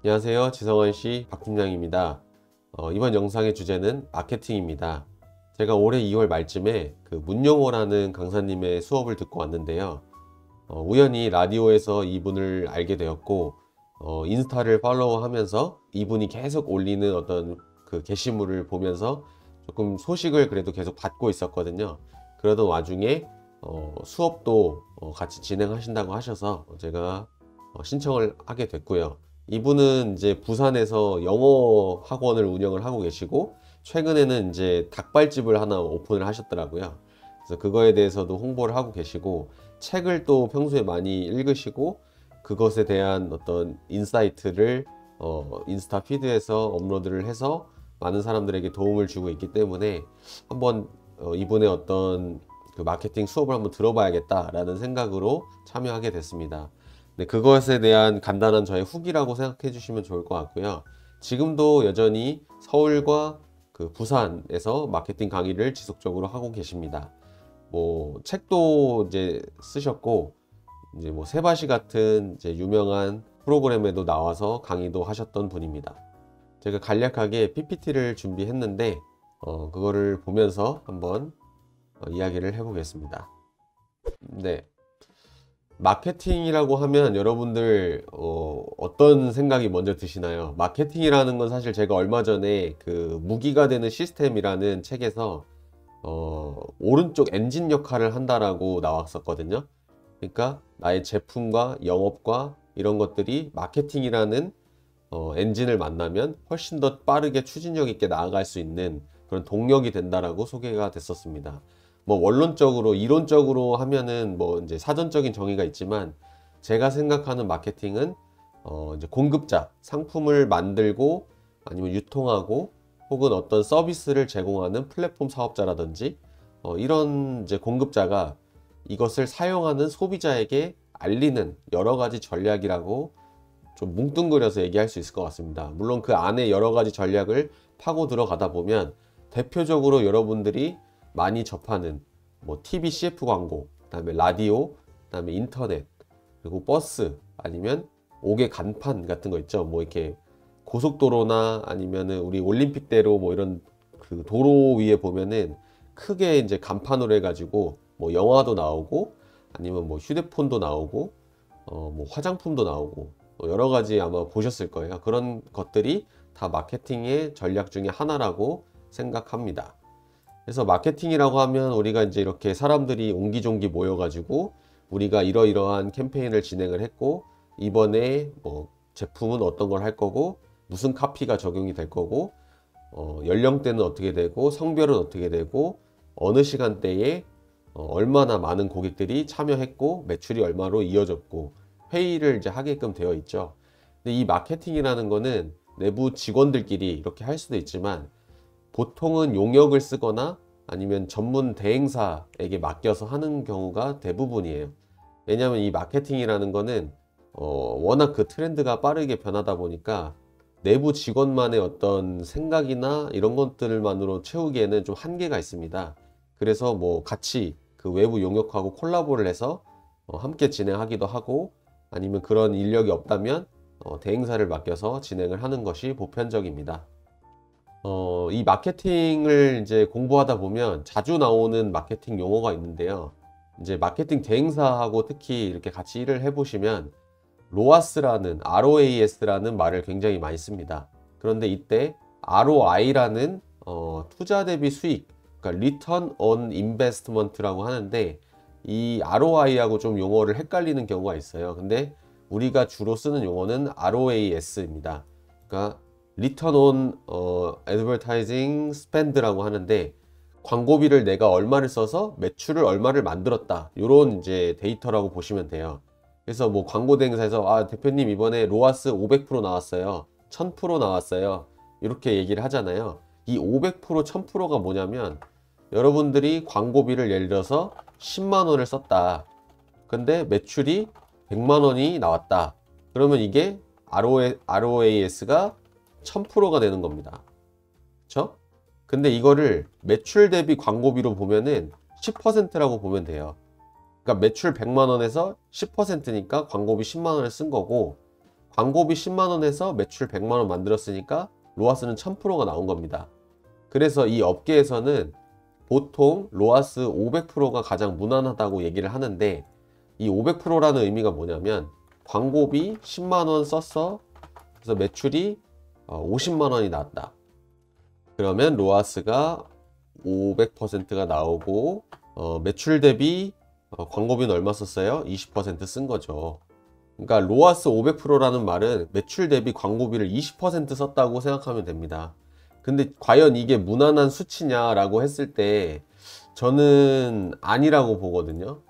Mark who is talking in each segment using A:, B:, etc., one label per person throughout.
A: 안녕하세요. 지성원씨 박팀장입니다. 이번 영상의 주제는 마케팅입니다. 제가 올해 2월 말쯤에 그 문영호라는 강사님의 수업을 듣고 왔는데요. 우연히 라디오에서 이분을 알게 되었고, 인스타를 팔로우하면서 이분이 계속 올리는 어떤 그 게시물을 보면서 조금 소식을 그래도 계속 받고 있었거든요. 그러던 와중에 수업도 같이 진행하신다고 하셔서 제가 신청을 하게 됐고요. 이분은 이제 부산에서 영어 학원을 운영을 하고 계시고, 최근에는 이제 닭발집을 하나 오픈을 하셨더라고요. 그래서 그거에 대해서도 홍보를 하고 계시고, 책을 또 평소에 많이 읽으시고, 그것에 대한 어떤 인사이트를 인스타 피드에서 업로드를 해서 많은 사람들에게 도움을 주고 있기 때문에 한번 이분의 어떤 그 마케팅 수업을 한번 들어봐야겠다라는 생각으로 참여하게 됐습니다. 네, 그것에 대한 간단한 저의 후기라고 생각해 주시면 좋을 것 같고요. 지금도 여전히 서울과 그 부산에서 마케팅 강의를 지속적으로 하고 계십니다. 뭐 책도 이제 쓰셨고, 이제 뭐 세바시 같은 이제 유명한 프로그램에도 나와서 강의도 하셨던 분입니다. 제가 간략하게 PPT를 준비했는데 그거를 보면서 한번 이야기를 해보겠습니다. 네. 마케팅이라고 하면 여러분들 어떤 생각이 먼저 드시나요? 마케팅이라는 건 사실 제가 얼마 전에 그 무기가 되는 시스템이라는 책에서 오른쪽 엔진 역할을 한다라고 나왔었거든요. 그러니까 나의 제품과 영업과 이런 것들이 마케팅이라는 엔진을 만나면 훨씬 더 빠르게 추진력 있게 나아갈 수 있는 그런 동력이 된다라고 소개가 됐었습니다. 뭐 원론적으로 이론적으로 하면은 뭐 이제 사전적인 정의가 있지만, 제가 생각하는 마케팅은 이제 공급자, 상품을 만들고 아니면 유통하고 혹은 어떤 서비스를 제공하는 플랫폼 사업자라든지 이런 이제 공급자가 이것을 사용하는 소비자에게 알리는 여러 가지 전략이라고 좀 뭉뚱그려서 얘기할 수 있을 것 같습니다. 물론 그 안에 여러 가지 전략을 파고 들어가다 보면 대표적으로 여러분들이 많이 접하는 뭐 TV CF 광고, 그다음에 라디오, 그다음에 인터넷, 그리고 버스, 아니면 옥외 간판 같은 거 있죠. 뭐 이렇게 고속도로나 아니면은 우리 올림픽대로 뭐 이런 그 도로 위에 보면은 크게 이제 간판으로 해가지고 뭐 영화도 나오고 아니면 뭐 휴대폰도 나오고 뭐 화장품도 나오고 여러 가지 아마 보셨을 거예요. 그런 것들이 다 마케팅의 전략 중에 하나라고 생각합니다. 그래서 마케팅이라고 하면 우리가 이제 이렇게 사람들이 옹기종기 모여가지고 우리가 이러이러한 캠페인을 진행을 했고, 이번에 뭐 제품은 어떤 걸 할 거고, 무슨 카피가 적용이 될 거고, 연령대는 어떻게 되고, 성별은 어떻게 되고, 어느 시간대에 얼마나 많은 고객들이 참여했고, 매출이 얼마로 이어졌고, 회의를 이제 하게끔 되어 있죠. 근데 이 마케팅이라는 거는 내부 직원들끼리 이렇게 할 수도 있지만, 보통은 용역을 쓰거나 아니면 전문 대행사에게 맡겨서 하는 경우가 대부분이에요. 왜냐하면 이 마케팅이라는 거는 워낙 그 트렌드가 빠르게 변하다 보니까 내부 직원만의 어떤 생각이나 이런 것들만으로 채우기에는 좀 한계가 있습니다. 그래서 뭐 같이 그 외부 용역하고 콜라보를 해서 함께 진행하기도 하고, 아니면 그런 인력이 없다면 대행사를 맡겨서 진행을 하는 것이 보편적입니다. 이 마케팅을 이제 공부하다 보면 자주 나오는 마케팅 용어가 있는데요. 이제 마케팅 대행사하고 특히 이렇게 같이 일을 해보시면 ROAS라는, ROAS라는 말을 굉장히 많이 씁니다. 그런데 이때 ROI라는 투자 대비 수익, 그러니까 Return on Investment라고 하는데, 이 ROI하고 좀 용어를 헷갈리는 경우가 있어요. 근데 우리가 주로 쓰는 용어는 ROAS입니다. 그러니까 Return on Advertising Spend라고 하는데, 광고비를 내가 얼마를 써서 매출을 얼마를 만들었다, 이런 이제 데이터라고 보시면 돼요. 그래서 뭐 광고 대행사에서 대표님 이번에 로아스 500% 나왔어요, 1000% 나왔어요, 이렇게 얘기를 하잖아요. 이 500%, 1000%가 뭐냐면, 여러분들이 광고비를 예를 들어서 10만 원을 썼다. 근데 매출이 100만 원이 나왔다. 그러면 이게 ROAS가 1000%가 되는 겁니다. 그쵸? 근데 이거를 매출 대비 광고비로 보면은 10%라고 보면 돼요. 그러니까 매출 100만 원에서 10%니까 광고비 10만 원을 쓴 거고, 광고비 10만 원에서 매출 100만 원 만들었으니까 로아스는 1000%가 나온 겁니다. 그래서 이 업계에서는 보통 로아스 500%가 가장 무난하다고 얘기를 하는데, 이 500%라는 의미가 뭐냐면 광고비 10만 원 썼어. 그래서 매출이 50만 원이 나왔다. 그러면 로아스가 500%가 나오고 매출 대비 광고비는 얼마 썼어요? 20% 쓴 거죠. 그러니까 로아스 500%라는 말은 매출 대비 광고비를 20% 썼다고 생각하면 됩니다. 근데 과연 이게 무난한 수치냐라고 했을 때 저는 아니라고 보거든요.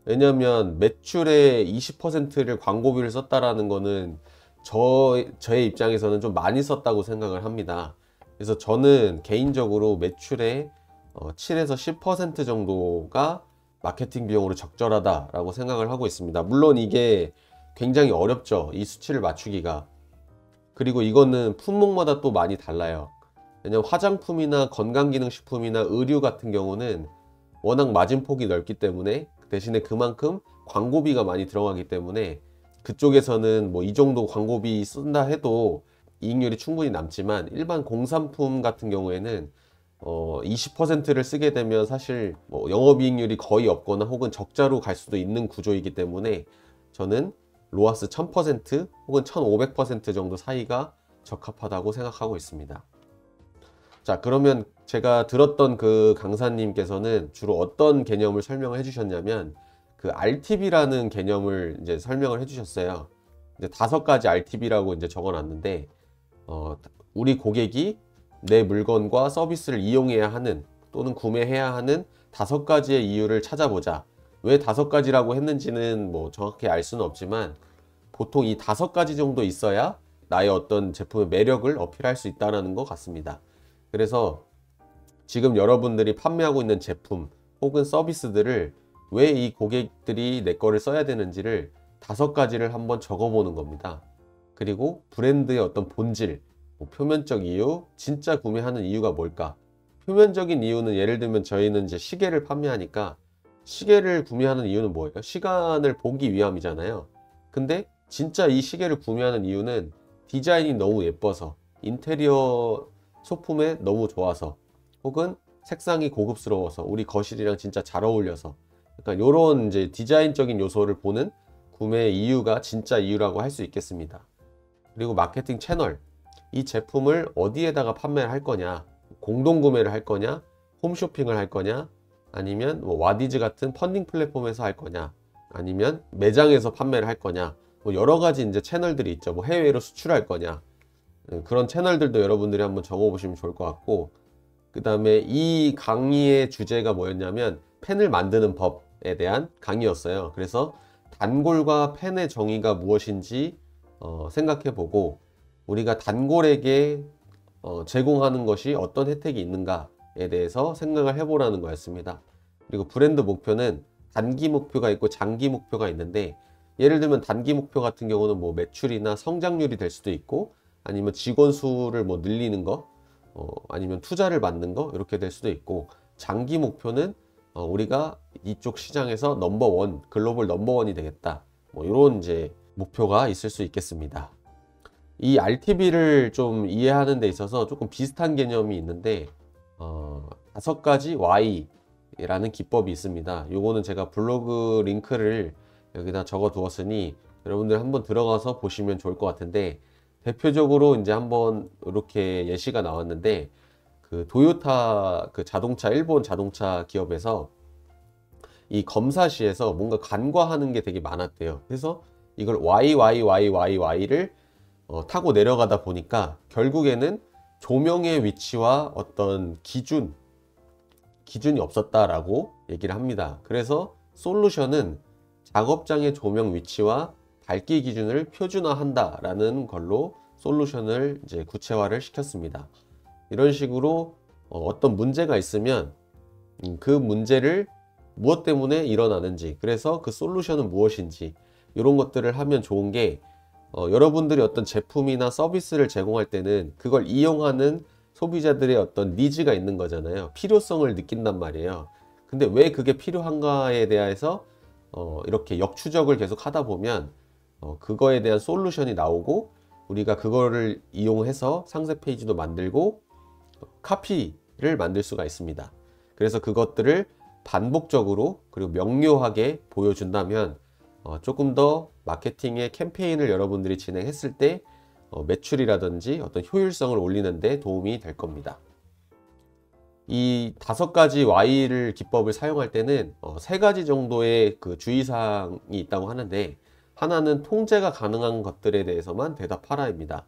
A: 왜냐면 매출의 20%를 광고비를 썼다라는 거는 저의 입장에서는 좀 많이 썼다고 생각을 합니다. 그래서 저는 개인적으로 매출의 7에서 10% 정도가 마케팅 비용으로 적절하다라고 생각을 하고 있습니다. 물론 이게 굉장히 어렵죠. 이 수치를 맞추기가. 그리고 이거는 품목마다 또 많이 달라요. 왜냐면 화장품이나 건강기능식품이나 의류 같은 경우는 워낙 마진폭이 넓기 때문에 대신에 그만큼 광고비가 많이 들어가기 때문에 그쪽에서는 뭐 이 정도 광고비 쓴다 해도 이익률이 충분히 남지만, 일반 공산품 같은 경우에는 20%를 쓰게 되면 사실 뭐 영업이익률이 거의 없거나 혹은 적자로 갈 수도 있는 구조이기 때문에 저는 로아스 1000% 혹은 1500% 정도 사이가 적합하다고 생각하고 있습니다. 자, 그러면 제가 들었던 그 강사님께서는 주로 어떤 개념을 설명을 해주셨냐면 그 RTB라는 개념을 이제 설명을 해주셨어요. 이제 5가지 RTB라고 이제 적어놨는데 우리 고객이 내 물건과 서비스를 이용해야 하는 또는 구매해야 하는 5가지의 이유를 찾아보자. 왜 5가지라고 했는지는 뭐 정확히 알 수는 없지만 보통 이 5가지 정도 있어야 나의 어떤 제품의 매력을 어필할 수 있다는 것 같습니다. 그래서 지금 여러분들이 판매하고 있는 제품 혹은 서비스들을 왜 이 고객들이 내 거를 써야 되는지를 5가지를 한번 적어보는 겁니다. 그리고 브랜드의 어떤 본질, 뭐 표면적 이유, 진짜 구매하는 이유가 뭘까? 표면적인 이유는 예를 들면 저희는 이제 시계를 판매하니까 시계를 구매하는 이유는 뭐예요? 시간을 보기 위함이잖아요. 근데 진짜 이 시계를 구매하는 이유는 디자인이 너무 예뻐서, 인테리어 소품에 너무 좋아서, 혹은 색상이 고급스러워서 우리 거실이랑 진짜 잘 어울려서, 그러니까 이런 이제 디자인적인 요소를 보는 구매 이유가 진짜 이유라고 할 수 있겠습니다. 그리고 마케팅 채널, 이 제품을 어디에다가 판매를 할 거냐, 공동 구매를 할 거냐, 홈쇼핑을 할 거냐, 아니면 뭐 와디즈 같은 펀딩 플랫폼에서 할 거냐, 아니면 매장에서 판매를 할 거냐, 뭐 여러 가지 이제 채널들이 있죠. 뭐 해외로 수출할 거냐, 그런 채널들도 여러분들이 한번 적어보시면 좋을 것 같고, 그 다음에 이 강의의 주제가 뭐였냐면 펜을 만드는 법에 대한 강의였어요. 그래서 단골과 펜의 정의가 무엇인지 생각해보고, 우리가 단골에게 제공하는 것이 어떤 혜택이 있는가에 대해서 생각을 해보라는 거였습니다. 그리고 브랜드 목표는 단기 목표가 있고 장기 목표가 있는데, 예를 들면 단기 목표 같은 경우는 뭐 매출이나 성장률이 될 수도 있고, 아니면 직원 수를 뭐 늘리는 거, 아니면 투자를 받는 거, 이렇게 될 수도 있고, 장기 목표는 우리가 이쪽 시장에서 넘버원, 글로벌 넘버원이 되겠다, 뭐 이런 이제 목표가 있을 수 있겠습니다. 이 RTB를 좀 이해하는 데 있어서 조금 비슷한 개념이 있는데 5가지 Y라는 기법이 있습니다. 요거는 제가 블로그 링크를 여기다 적어 두었으니 여러분들 한번 들어가서 보시면 좋을 것 같은데, 대표적으로 이제 한번 이렇게 예시가 나왔는데, 그 도요타 그 자동차, 일본 자동차 기업에서 이 검사시에서 뭔가 간과하는 게 되게 많았대요. 그래서 이걸 YYYYY를 타고 내려가다 보니까 결국에는 조명의 위치와 어떤 기준이 없었다라고 얘기를 합니다. 그래서 솔루션은 작업장의 조명 위치와 밝기 기준을 표준화한다라는 걸로 솔루션을 이제 구체화를 시켰습니다. 이런 식으로 어떤 문제가 있으면 그 문제를 무엇 때문에 일어나는지, 그래서 그 솔루션은 무엇인지, 이런 것들을 하면 좋은 게 여러분들이 어떤 제품이나 서비스를 제공할 때는 그걸 이용하는 소비자들의 어떤 니즈가 있는 거잖아요. 필요성을 느낀단 말이에요. 근데 왜 그게 필요한가에 대해서 이렇게 역추적을 계속 하다 보면 그거에 대한 솔루션이 나오고 우리가 그거를 이용해서 상세 페이지도 만들고 카피를 만들 수가 있습니다. 그래서 그것들을 반복적으로 그리고 명료하게 보여준다면 조금 더 마케팅의 캠페인을 여러분들이 진행했을 때 매출이라든지 어떤 효율성을 올리는 데 도움이 될 겁니다. 이 5가지 Y를 기법을 사용할 때는 3가지 정도의 그 주의사항이 있다고 하는데, 하나는 통제가 가능한 것들에 대해서만 대답하라입니다.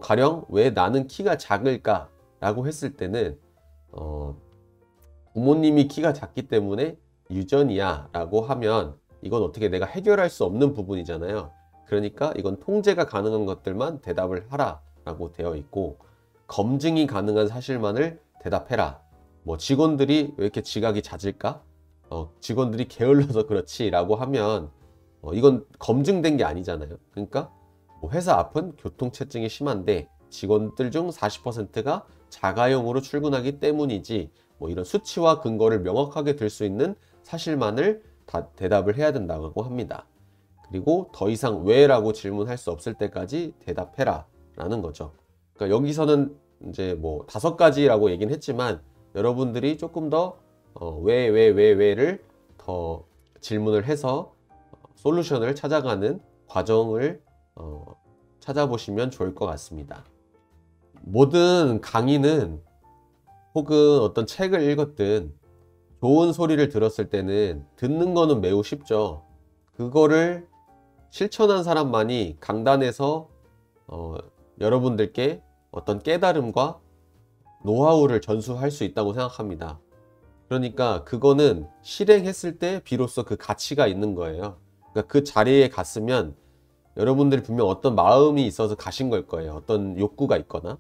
A: 가령 왜 나는 키가 작을까 라고 했을 때는 부모님이 키가 작기 때문에 유전이야 라고 하면 이건 어떻게 내가 해결할 수 없는 부분이잖아요. 그러니까 이건 통제가 가능한 것들만 대답을 하라 라고 되어 있고, 검증이 가능한 사실만을 대답해라. 뭐 직원들이 왜 이렇게 지각이 잦을까? 직원들이 게을러서 그렇지 라고 하면 이건 검증된 게 아니잖아요. 그러니까 뭐 회사 앞은 교통체증이 심한데 직원들 중 40%가 자가용으로 출근하기 때문이지, 뭐 이런 수치와 근거를 명확하게 들 수 있는 사실만을 다 대답을 해야 된다고 합니다. 그리고 더 이상 왜 라고 질문할 수 없을 때까지 대답해라 라는 거죠. 그러니까 여기서는 이제 뭐 5가지라고 얘기는 했지만 여러분들이 조금 더 왜를 더 질문을 해서 솔루션을 찾아가는 과정을 찾아보시면 좋을 것 같습니다. 모든 강의는 혹은 어떤 책을 읽었든 좋은 소리를 들었을 때는 듣는 거는 매우 쉽죠. 그거를 실천한 사람만이 강단에서 여러분들께 어떤 깨달음과 노하우를 전수할 수 있다고 생각합니다. 그러니까 그거는 실행했을 때 비로소 그 가치가 있는 거예요. 그러니까 그 자리에 갔으면 여러분들이 분명 어떤 마음이 있어서 가신 걸 거예요. 어떤 욕구가 있거나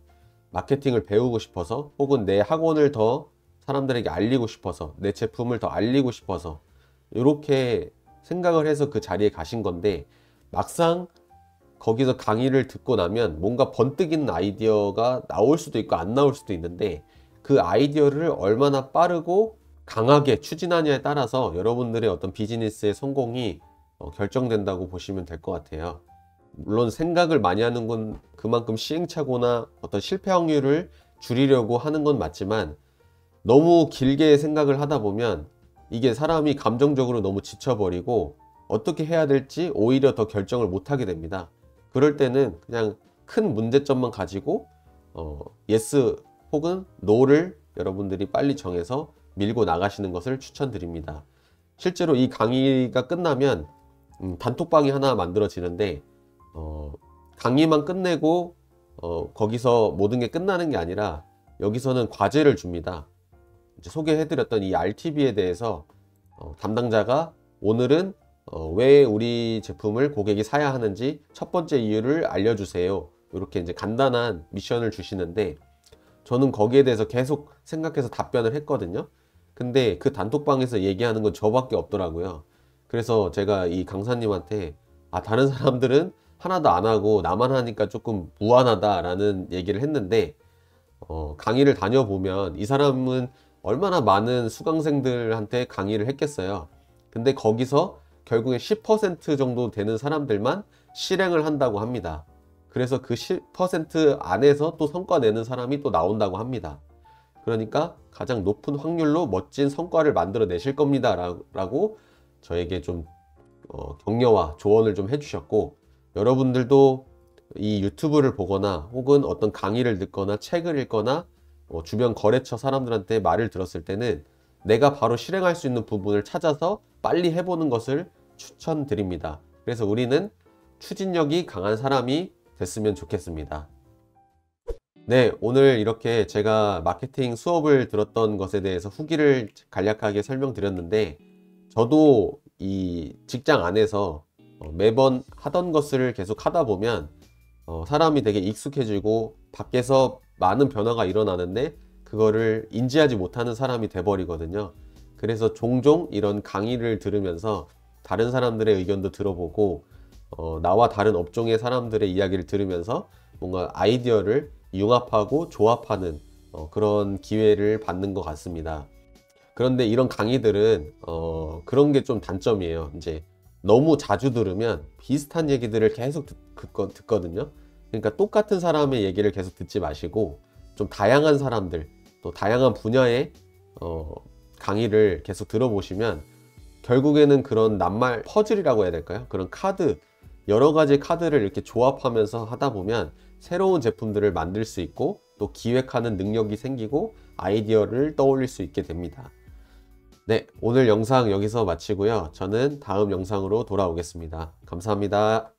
A: 마케팅을 배우고 싶어서, 혹은 내 학원을 더 사람들에게 알리고 싶어서, 내 제품을 더 알리고 싶어서 이렇게 생각을 해서 그 자리에 가신 건데, 막상 거기서 강의를 듣고 나면 뭔가 번뜩이는 아이디어가 나올 수도 있고 안 나올 수도 있는데, 그 아이디어를 얼마나 빠르고 강하게 추진하냐에 따라서 여러분들의 어떤 비즈니스의 성공이 결정된다고 보시면 될 것 같아요. 물론 생각을 많이 하는 건 그만큼 시행착오나 어떤 실패 확률을 줄이려고 하는 건 맞지만, 너무 길게 생각을 하다 보면 이게 사람이 감정적으로 너무 지쳐버리고 어떻게 해야 될지 오히려 더 결정을 못하게 됩니다. 그럴 때는 그냥 큰 문제점만 가지고 예스 혹은 노를 여러분들이 빨리 정해서 밀고 나가시는 것을 추천드립니다. 실제로 이 강의가 끝나면 단톡방이 하나 만들어지는데, 강의만 끝내고 거기서 모든 게 끝나는 게 아니라 여기서는 과제를 줍니다. 이제 소개해드렸던 이 RTB에 대해서 담당자가 오늘은 왜 우리 제품을 고객이 사야 하는지 첫 번째 이유를 알려주세요. 이렇게 이제 간단한 미션을 주시는데, 저는 거기에 대해서 계속 생각해서 답변을 했거든요. 근데 그 단톡방에서 얘기하는 건 저밖에 없더라고요. 그래서 제가 이 강사님한테 다른 사람들은 하나도 안 하고 나만 하니까 조금 무안하다라는 얘기를 했는데, 강의를 다녀보면 이 사람은 얼마나 많은 수강생들한테 강의를 했겠어요. 근데 거기서 결국에 10% 정도 되는 사람들만 실행을 한다고 합니다. 그래서 그 10% 안에서 또 성과 내는 사람이 또 나온다고 합니다. 그러니까 가장 높은 확률로 멋진 성과를 만들어 내실 겁니다 라고 저에게 좀 격려와 조언을 좀 해주셨고, 여러분들도 이 유튜브를 보거나 혹은 어떤 강의를 듣거나 책을 읽거나 주변 거래처 사람들한테 말을 들었을 때는 내가 바로 실행할 수 있는 부분을 찾아서 빨리 해보는 것을 추천드립니다. 그래서 우리는 추진력이 강한 사람이 됐으면 좋겠습니다. 네, 오늘 이렇게 제가 마케팅 수업을 들었던 것에 대해서 후기를 간략하게 설명드렸는데, 저도 이 직장 안에서 매번 하던 것을 계속 하다 보면 사람이 되게 익숙해지고 밖에서 많은 변화가 일어나는데 그거를 인지하지 못하는 사람이 돼버리거든요. 그래서 종종 이런 강의를 들으면서 다른 사람들의 의견도 들어보고 나와 다른 업종의 사람들의 이야기를 들으면서 뭔가 아이디어를 융합하고 조합하는 그런 기회를 받는 것 같습니다. 그런데 이런 강의들은 그런 게 좀 단점이에요. 이제 너무 자주 들으면 비슷한 얘기들을 계속 듣거든요. 그러니까 똑같은 사람의 얘기를 계속 듣지 마시고 좀 다양한 사람들, 또 다양한 분야의 강의를 계속 들어보시면 결국에는 그런 낱말 퍼즐이라고 해야 될까요? 그런 카드, 여러 가지 카드를 이렇게 조합하면서 하다 보면 새로운 제품들을 만들 수 있고 또 기획하는 능력이 생기고 아이디어를 떠올릴 수 있게 됩니다. 네, 오늘 영상 여기서 마치고요. 저는 다음 영상으로 돌아오겠습니다. 감사합니다.